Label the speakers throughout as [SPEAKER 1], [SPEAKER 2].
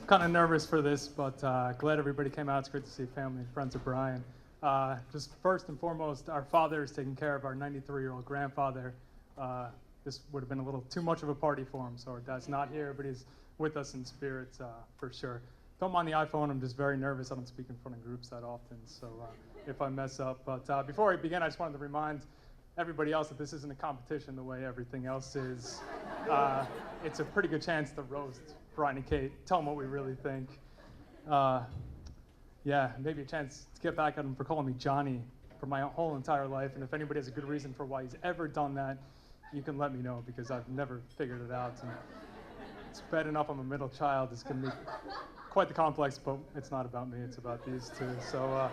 [SPEAKER 1] Kind of nervous for this, but glad everybody came out. It's great to see family and friends of Brian. Just first and foremost, our father is taking care of our 93-year-old grandfather. This would have been a little too much of a party for him, so our dad's not here, but he's with us in spirit for sure. Don't mind the iPhone, I'm just very nervous. I don't speak in front of groups that often, so if I mess up. But before I begin, I just wanted to remind everybody else that this isn't a competition the way everything else is. It's a pretty good chance to roast Brian and Kate, tell them what we really think. Yeah, maybe a chance to get back at him for calling me Johnny for my whole entire life. And if anybody has a good reason for why he's ever done that, you can let me know, because I've never figured it out. And it's bad enough I'm a middle child. It's going to be quite the complex, but it's not about me. It's about these two. So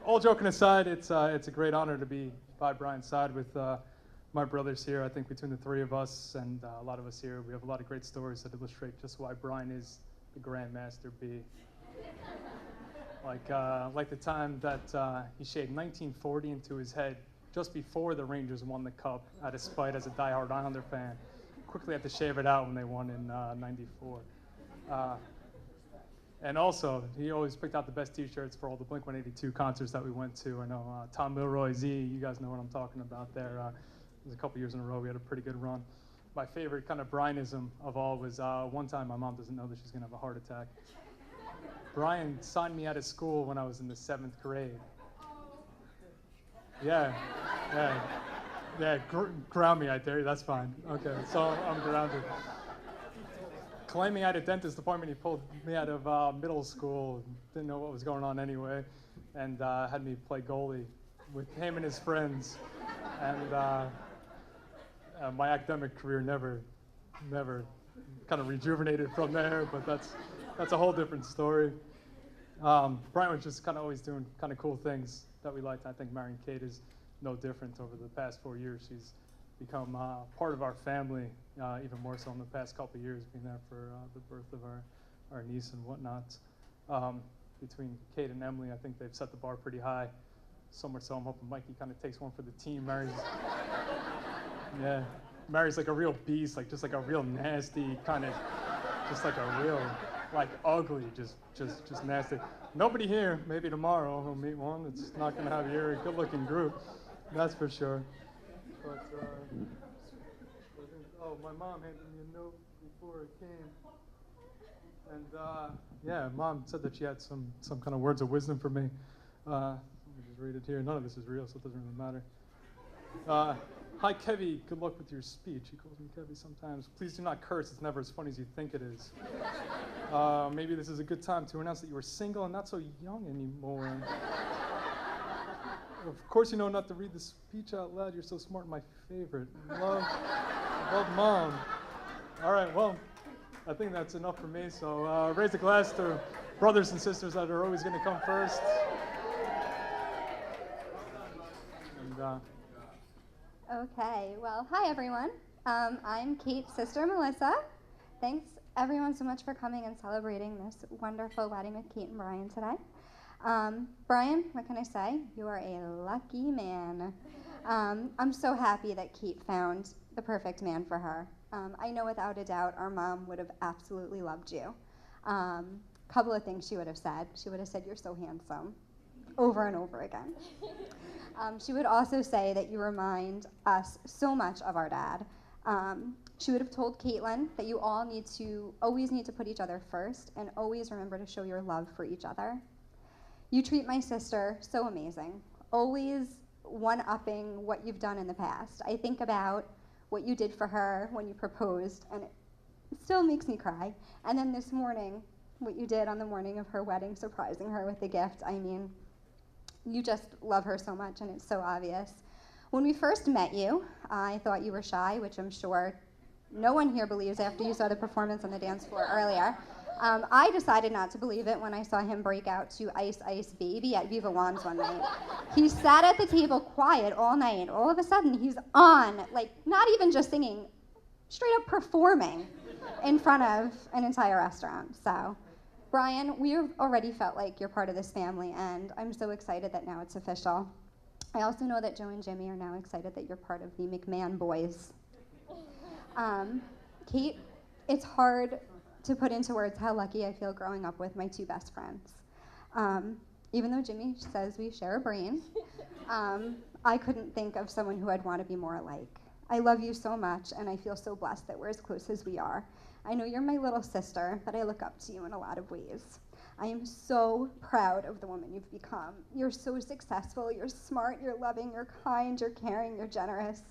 [SPEAKER 1] all joking aside, it's a great honor to be by Brian's side with my brothers here. I think between the three of us and a lot of us here, we have a lot of great stories that illustrate just why Brian is the Grandmaster B. Like the time that he shaved 1940 into his head just before the Rangers won the Cup out of spite as a diehard Islander fan. Quickly had to shave it out when they won in '94. And also, he always picked out the best T-shirts for all the Blink-182 concerts that we went to. I know Tom Milroy, Z, you guys know what I'm talking about there. It was a couple years in a row. We had a pretty good run. My favorite kind of Brianism of all was one time my mom doesn't know that she's going to have a heart attack. Brian signed me out of school when I was in the 7th grade. Yeah. Ground me, I dare you. That's fine. Okay, so I'm grounded. Claiming I had a dentist appointment, he pulled me out of middle school. Didn't know what was going on anyway, and had me play goalie with him and his friends. And my academic career never kind of rejuvenated from there, but that's a whole different story. Brian was just kind of always doing kind of cool things that we liked. I think marrying Kate is no different. Over the past 4 years, she's become part of our family, even more so in the past couple of years, being there for the birth of our niece and whatnot. Between Kate and Emily, I think they've set the bar pretty high. So much so I'm hoping Mikey kind of takes one for the team. Mary's like a real beast, just like a real nasty kind of, just like a real, like ugly, just nasty. Nobody here, maybe tomorrow we'll meet one. It's not gonna have your good-looking group, that's for sure. But, my mom handed me a note before it came. And Mom said that she had some kind of words of wisdom for me. Let me just read it here. None of this is real, so it doesn't really matter. Hi, Kevy. Good luck with your speech. He calls me Kevy sometimes. Please do not curse. It's never as funny as you think it is. Maybe this is a good time to announce that you are single and not so young anymore. Of course you know not to read the speech out loud. You're so smart. My favorite. Love, Mom. All right, well, I think that's enough for me. So raise a glass to brothers and sisters that are always going to come first. And,
[SPEAKER 2] Okay, well, hi everyone. I'm Kate's sister, Melissa. Thanks everyone so much for coming and celebrating this wonderful wedding with Kate and Brian today. Brian, what can I say? You are a lucky man. I'm so happy that Kate found the perfect man for her. I know without a doubt our mom would have absolutely loved you. Couple of things she would have said. She would have said, "You're so handsome," over and over again. She would also say that you remind us so much of our dad. She would have told Caitlin that you all always need to put each other first and always remember to show your love for each other. You treat my sister so amazing, always one-upping what you've done in the past. I think about what you did for her when you proposed, and it still makes me cry. And then this morning, what you did on the morning of her wedding, surprising her with a gift. I mean, you just love her so much, and it's so obvious. When we first met you, I thought you were shy, which I'm sure no one here believes after you saw the performance on the dance floor earlier. I decided not to believe it when I saw him break out to Ice Ice Baby at Viva Wands one night. He sat at the table quiet all night. All of a sudden, he's on, not even just singing, straight up performing in front of an entire restaurant. So, Brian, we've already felt like you're part of this family, and I'm so excited that now it's official. I also know that Joe and Jimmy are now excited that you're part of the McMahon boys. Kate, it's hard to put into words how lucky I feel growing up with my two best friends. Even though Jimmy says we share a brain, I couldn't think of someone who I'd want to be more alike. I love you so much, and I feel so blessed that we're as close as we are. I know you're my little sister, but I look up to you in a lot of ways. I am so proud of the woman you've become. You're so successful, you're smart, you're loving, you're kind, you're caring, you're generous.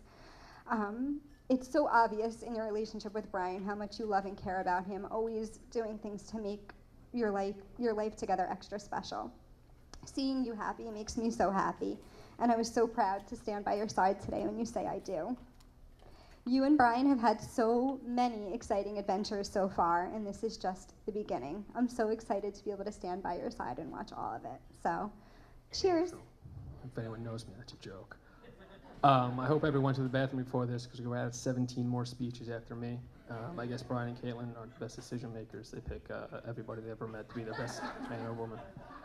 [SPEAKER 2] It's so obvious in your relationship with Brian how much you love and care about him, always doing things to make your life together extra special. Seeing you happy makes me so happy, and I was so proud to stand by your side today when you say I do. You and Brian have had so many exciting adventures so far, and this is just the beginning. I'm so excited to be able to stand by your side and watch all of it. So, cheers.
[SPEAKER 3] If anyone knows me, that's a joke. I hope everyone went to the bathroom before this, because we had 17 more speeches after me. I guess Brian and Caitlin are the best decision makers. They pick everybody they ever met to be their best man or woman.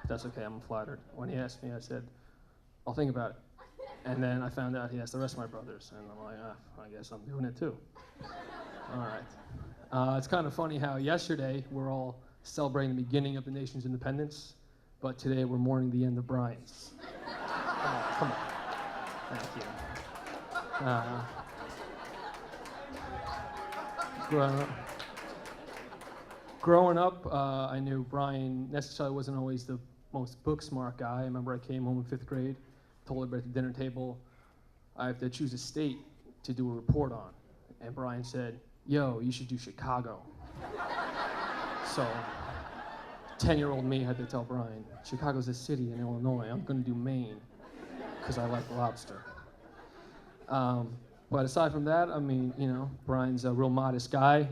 [SPEAKER 3] That's okay, I'm flattered. When he asked me, I said, I'll think about it. And then I found out he asked the rest of my brothers, and I'm like, I guess I'm doing it too. All right. It's kind of funny how yesterday we're all celebrating the beginning of the nation's independence, but today we're mourning the end of Brian's. Come on. Thank you. Growing up, I knew Brian necessarily wasn't always the most book smart guy. I remember I came home in 5th grade, told everybody at the dinner table, I have to choose a state to do a report on. And Brian said, yo, you should do Chicago. So 10-year-old me had to tell Brian, Chicago's a city in Illinois, I'm gonna do Maine, because I like lobster. But aside from that, I mean, you know, Brian's a real modest guy.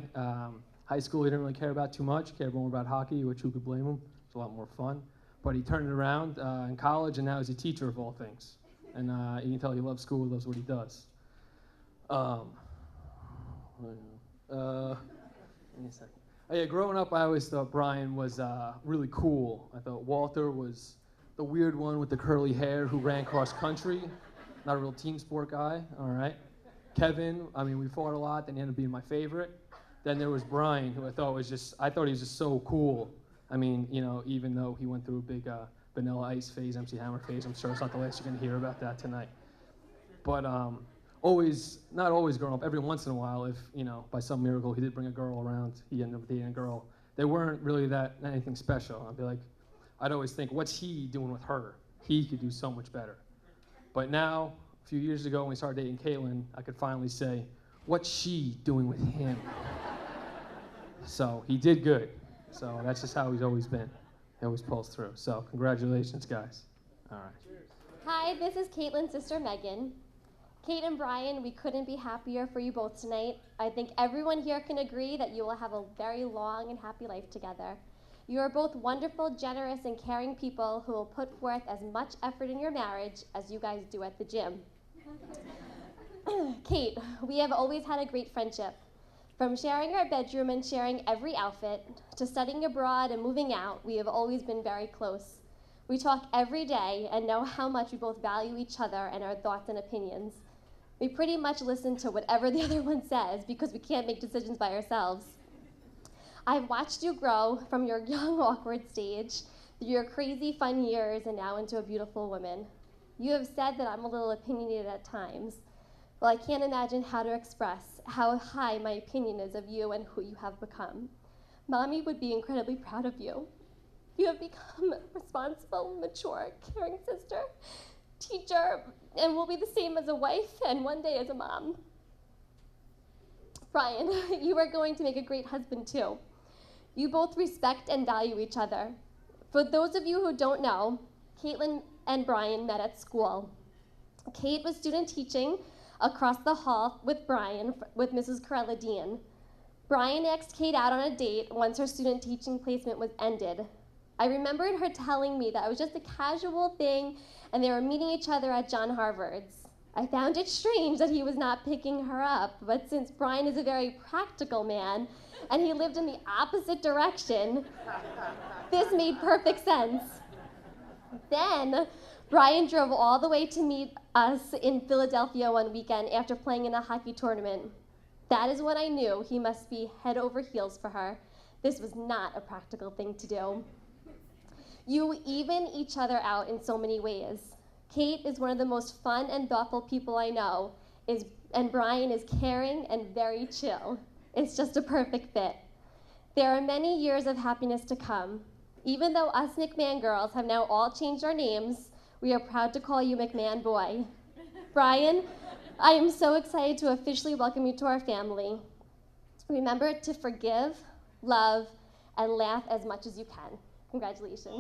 [SPEAKER 3] High school, he didn't really care about too much, cared more about hockey, which who could blame him? It's a lot more fun. But he turned it around in college, and now he's a teacher of all things. And you can tell he loves school, he loves what he does. Give me a second. Oh, yeah, growing up, I always thought Brian was really cool. I thought Walter was the weird one with the curly hair who ran cross country. Not a real team sport guy, all right. Kevin, I mean, we fought a lot, then he ended up being my favorite. Then there was Brian, who I thought he was just so cool. I mean, you know, even though he went through a big Vanilla Ice phase, MC Hammer phase, I'm sure it's not the last you're gonna hear about that tonight. But not always growing up, every once in a while, if, you know, by some miracle he did bring a girl around, he ended up dating a girl, they weren't really anything special. I'd always think, what's he doing with her? He could do so much better. But now, a few years ago when we started dating Caitlin, I could finally say, what's she doing with him? So he did good. So that's just how he's always been. He always pulls through. So congratulations, guys. All right.
[SPEAKER 4] Hi, this is Caitlin's sister, Megan. Kate and Brian, we couldn't be happier for you both tonight. I think everyone here can agree that you will have a very long and happy life together. You are both wonderful, generous, and caring people who will put forth as much effort in your marriage as you guys do at the gym. Kate, we have always had a great friendship. From sharing our bedroom and sharing every outfit, to studying abroad and moving out, we have always been very close. We talk every day and know how much we both value each other and our thoughts and opinions. We pretty much listen to whatever the other one says because we can't make decisions by ourselves. I've watched you grow from your young, awkward stage through your crazy, fun years and now into a beautiful woman. You have said that I'm a little opinionated at times. Well, I can't imagine how to express how high my opinion is of you and who you have become. Mommy would be incredibly proud of you. You have become a responsible, mature, caring sister, teacher, and will be the same as a wife and one day as a mom. Brian, you are going to make a great husband too. You both respect and value each other. For those of you who don't know, Caitlin and Brian met at school. Kate was student teaching across the hall with Brian, with Mrs. Corella Dean. Brian asked Kate out on a date once her student teaching placement was ended. I remembered her telling me that it was just a casual thing and they were meeting each other at John Harvard's. I found it strange that he was not picking her up, but since Brian is a very practical man and he lived in the opposite direction, this made perfect sense. Then, Brian drove all the way to meet us in Philadelphia one weekend after playing in a hockey tournament. That is when I knew he must be head over heels for her. This was not a practical thing to do. You even each other out in so many ways. Kate is one of the most fun and thoughtful people I know, and Brian is caring and very chill. It's just a perfect fit. There are many years of happiness to come. Even though us McMahon girls have now all changed our names, we are proud to call you McMahon Boy. Brian, I am so excited to officially welcome you to our family. Remember to forgive, love, and laugh as much as you can. Congratulations.